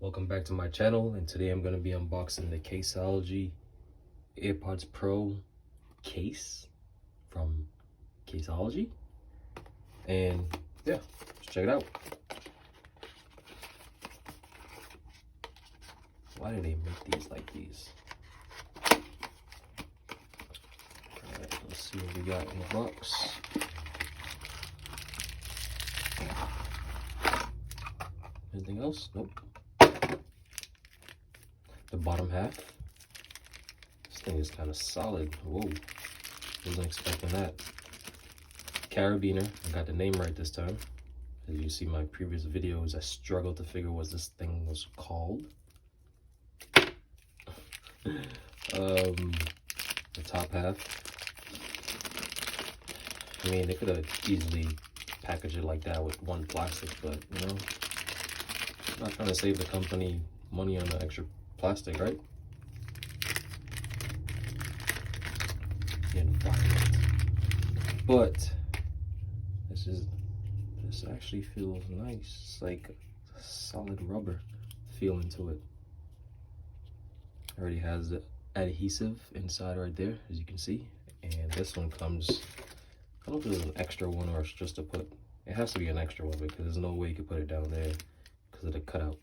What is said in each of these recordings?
Welcome back to my channel, and today I'm going to be unboxing the Caseology Airpods Pro case from Caseology. And yeah, let's check it out. Why do they make these like these? Alright, let's see what we got in the box. Anything else? Nope. The bottom half. This thing is kind of solid. Whoa. Wasn't expecting that. Carabiner. I got the name right this time. As you see my previous videos, I struggled to figure what this thing was called. The top half. I mean, they could have easily packaged it like that with one plastic, but you know, I'm not trying to save the company money on the extra plastic, right? The environment. But this actually feels nice. It's like a solid rubber feeling to it. Already has the adhesive inside right there, as you can see. And this one comes, I don't know if there's an extra one or it's just to put, it has to be an extra one because there's no way you could put it down there because of the cutout.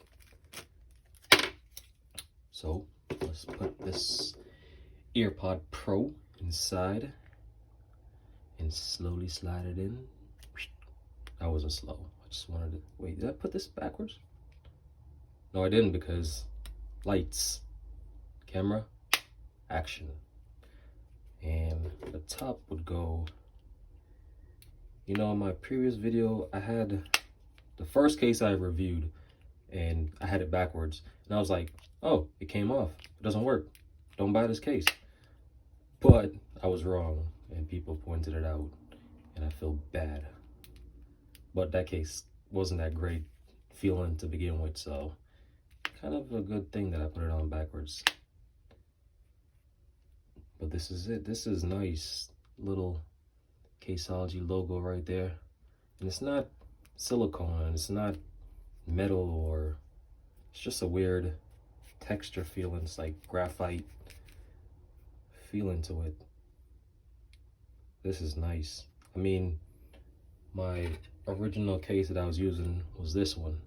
So let's put this Airpod Pro inside and slowly slide it in. That wasn't slow. I just wanted to, wait, did I put this backwards? No, I didn't, because lights, camera, action. And the top would go, you know, in my previous video, I had the first case I reviewed and I had it backwards. And I was like, oh, it came off. It doesn't work. Don't buy this case. But I was wrong and people pointed it out and I feel bad. But that case wasn't that great feeling to begin with, so kind of a good thing that I put it on backwards. But this is it. This is nice. Little Caseology logo right there. And it's not silicone, it's not metal, or it's just a weird texture feeling. It's like graphite feeling to it. This is nice. I mean, my original case that I was using was this one.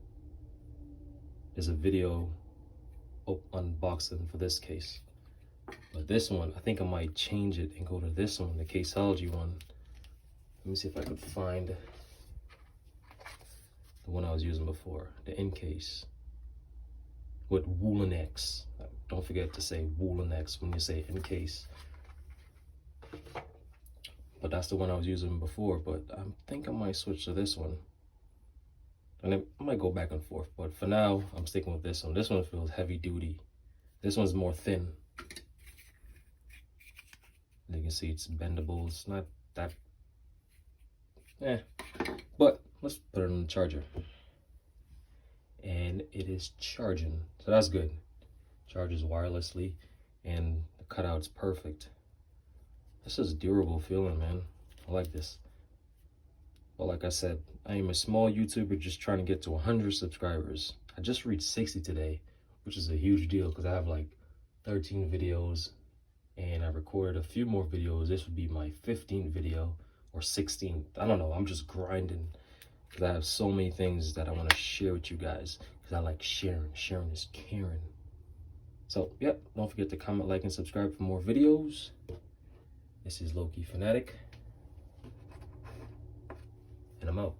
There's a video unboxing for this case. But this one, I think I might change it and go to this one, the Caseology one. Let me see if I could find the one I was using before, the Incase with Woolonex. Don't forget to say Woolonex when you say Incase. But that's the one I was using before, but I think I might switch to this one. And I might go back and forth, but for now, I'm sticking with this one. This one feels heavy duty. This one's more thin. You can see it's bendable. It's not that, but let's put it on the charger. And it is charging, so that's good. Charges wirelessly, and the cutout's perfect. This is durable feeling, man. I like this. But like I said, I am a small YouTuber just trying to get to 100 subscribers. I just reached 60 today, which is a huge deal because I have like 13 videos and I recorded a few more videos. This would be my 15th video or 16th. I don't know. I'm just grinding because I have so many things that I want to share with you guys because I like sharing. Sharing is caring. So, yep. Don't forget to comment, like, and subscribe for more videos. This is Low-Key Fanatic, and I'm out.